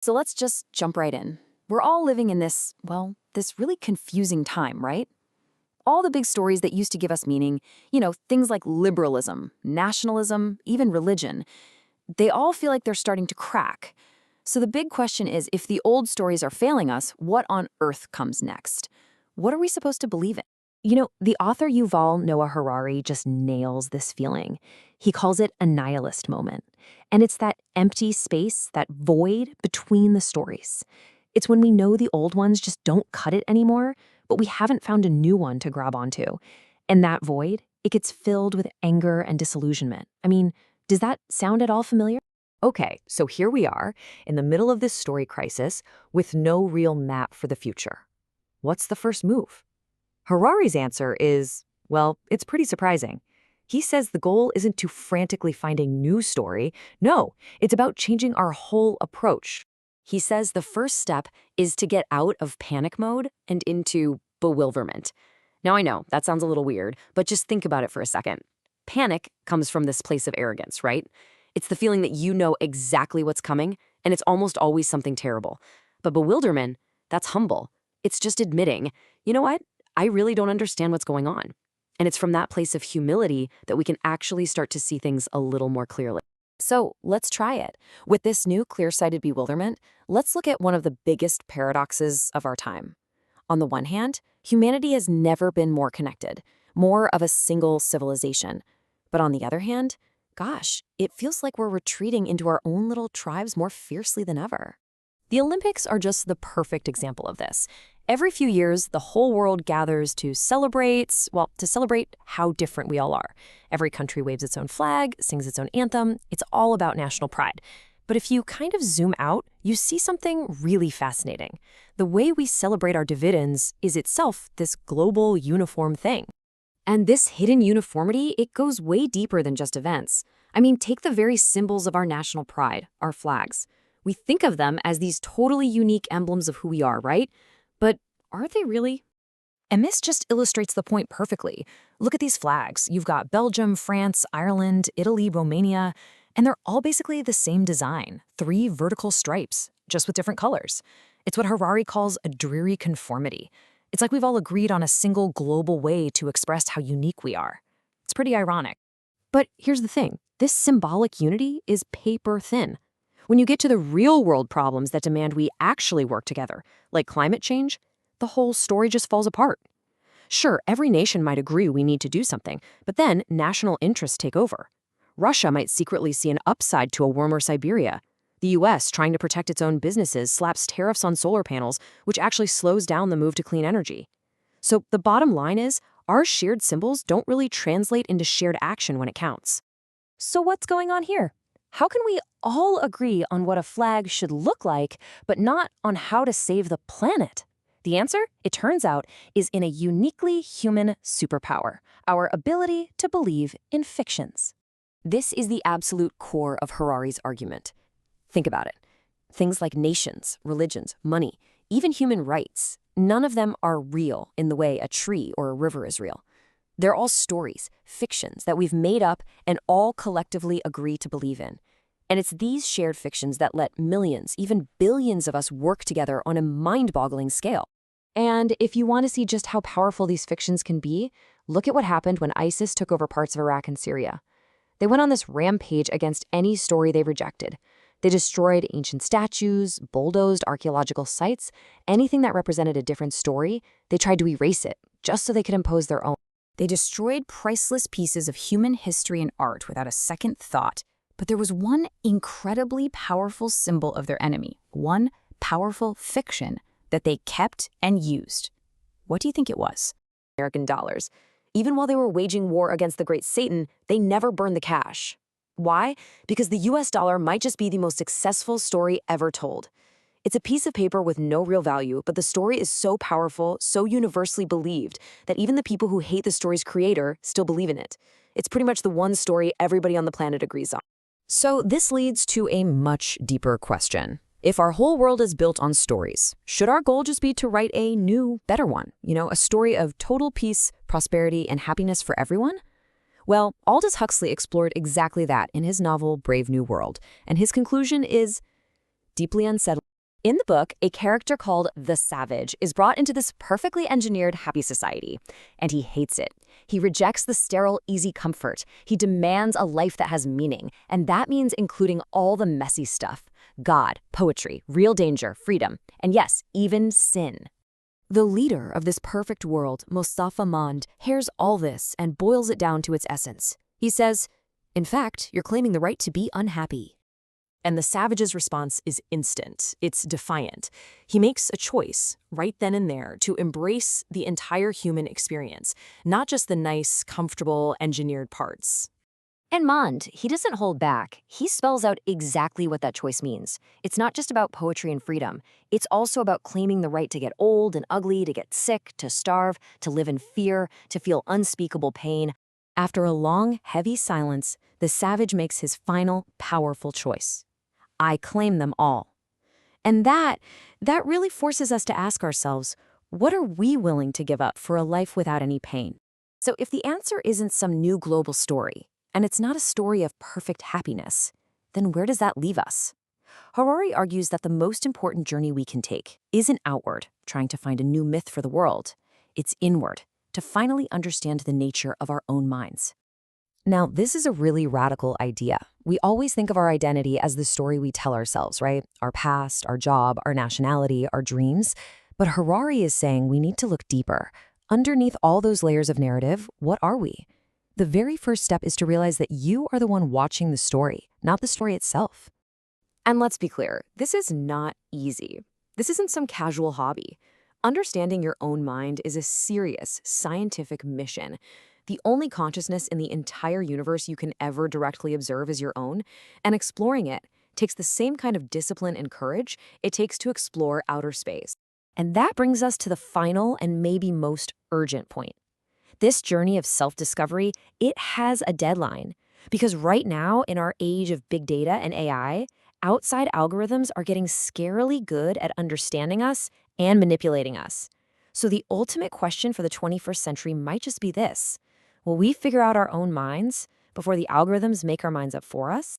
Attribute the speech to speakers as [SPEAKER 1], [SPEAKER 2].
[SPEAKER 1] So let's just jump right in. We're all living in this, well, this really confusing time, right? All the big stories that used to give us meaning, things like liberalism, nationalism, even religion, they all feel like they're starting to crack. So the big question is, if the old stories are failing us, what on earth comes next? What are we supposed to believe in?
[SPEAKER 2] The author Yuval Noah Harari just nails this feeling. He calls it a nihilist moment. And it's that empty space, that void between the stories. It's when we know the old ones just don't cut it anymore, but we haven't found a new one to grab onto. And that void, it gets filled with anger and disillusionment. I mean, does that sound at all familiar? Okay, so here we are, in the middle of this story crisis, with no real map for the future. What's the first move? Harari's answer is, well, it's pretty surprising. He says the goal isn't to frantically find a new story. No, it's about changing our whole approach.
[SPEAKER 1] He says the first step is to get out of panic mode and into bewilderment. Now I know, that sounds a little weird, but just think about it for a second. Panic comes from this place of arrogance, right? It's the feeling that you know exactly what's coming, and it's almost always something terrible. But bewilderment, that's humble. It's just admitting, you know what? I really don't understand what's going on. And it's from that place of humility that we can actually start to see things a little more clearly. So let's try it. With this new clear-sighted bewilderment, let's look at one of the biggest paradoxes of our time. On the one hand, humanity has never been more connected, more of a single civilization. But on the other hand, gosh, it feels like we're retreating into our own little tribes more fiercely than ever. The Olympics are just the perfect example of this. Every few years, the whole world gathers to celebrate how different we all are. Every country waves its own flag, sings its own anthem. It's all about national pride. But if you kind of zoom out, you see something really fascinating. The way we celebrate our dividends is itself this global, uniform thing. And this hidden uniformity, it goes way deeper than just events. I mean, take the very symbols of our national pride, our flags. We think of them as these totally unique emblems of who we are, right? But are they really? And this just illustrates the point perfectly. Look at these flags. You've got Belgium, France, Ireland, Italy, Romania, and they're all basically the same design, 3 vertical stripes, just with different colors. It's what Harari calls a dreary conformity. It's like we've all agreed on a single global way to express how unique we are. It's pretty ironic. But here's the thing. This symbolic unity is paper thin. When you get to the real-world problems that demand we actually work together, like climate change, the whole story just falls apart. Sure, every nation might agree we need to do something, but then national interests take over. Russia might secretly see an upside to a warmer Siberia. The US, trying to protect its own businesses, slaps tariffs on solar panels, which actually slows down the move to clean energy. So the bottom line is, our shared symbols don't really translate into shared action when it counts. So what's going on here? How can we all agree on what a flag should look like, but not on how to save the planet? The answer, it turns out, is in a uniquely human superpower, our ability to believe in fictions. This is the absolute core of Harari's argument. Think about it. Things like nations, religions, money, even human rights, none of them are real in the way a tree or a river is real. They're all stories, fictions that we've made up and all collectively agree to believe in. And it's these shared fictions that let millions, even billions of us work together on a mind-boggling scale. And if you want to see just how powerful these fictions can be, look at what happened when ISIS took over parts of Iraq and Syria. They went on this rampage against any story they rejected. They destroyed ancient statues, bulldozed archaeological sites, anything that represented a different story, they tried to erase it, just so they could impose their own. They destroyed priceless pieces of human history and art without a second thought. But there was one incredibly powerful symbol of their enemy, one powerful fiction that they kept and used. What do you think it was? American dollars. Even while they were waging war against the great Satan, they never burned the cash. Why? Because the US dollar might just be the most successful story ever told. It's a piece of paper with no real value, but the story is so powerful, so universally believed, that even the people who hate the story's creator still believe in it. It's pretty much the one story everybody on the planet agrees on. So this leads to a much deeper question. If our whole world is built on stories, should our goal just be to write a new, better one? A story of total peace, prosperity, and happiness for everyone? Well, Aldous Huxley explored exactly that in his novel Brave New World, and his conclusion is deeply unsettling. In the book, a character called the Savage is brought into this perfectly engineered happy society, and he hates it. He rejects the sterile, easy comfort. He demands a life that has meaning, and that means including all the messy stuff: God, poetry, real danger, freedom, and yes, even sin. The leader of this perfect world, Mustafa Mond, hears all this and boils it down to its essence. He says, "In fact, you're claiming the right to be unhappy."
[SPEAKER 2] And the Savage's response is instant. It's defiant. He makes a choice, right then and there, to embrace the entire human experience, not just the nice, comfortable, engineered parts.
[SPEAKER 1] And Mond, he doesn't hold back. He spells out exactly what that choice means. It's not just about poetry and freedom. It's also about claiming the right to get old and ugly, to get sick, to starve, to live in fear, to feel unspeakable pain. After a long, heavy silence, the Savage makes his final, powerful choice. I claim them all. And that really forces us to ask ourselves, what are we willing to give up for a life without any pain? So if the answer isn't some new global story, and it's not a story of perfect happiness, then where does that leave us? Harari argues that the most important journey we can take isn't outward, trying to find a new myth for the world. It's inward, to finally understand the nature of our own minds. Now, this is a really radical idea. We always think of our identity as the story we tell ourselves, right? Our past, our job, our nationality, our dreams. But Harari is saying we need to look deeper. Underneath all those layers of narrative, what are we? The very first step is to realize that you are the one watching the story, not the story itself. And let's be clear, this is not easy. This isn't some casual hobby. Understanding your own mind is a serious, scientific mission. The only consciousness in the entire universe you can ever directly observe is your own, and exploring it takes the same kind of discipline and courage it takes to explore outer space. And that brings us to the final and maybe most urgent point. This journey of self-discovery, it has a deadline. Because right now, in our age of big data and AI, outside algorithms are getting scarily good at understanding us and manipulating us. So the ultimate question for the 21st century might just be this: will we figure out our own minds before the algorithms make our minds up for us?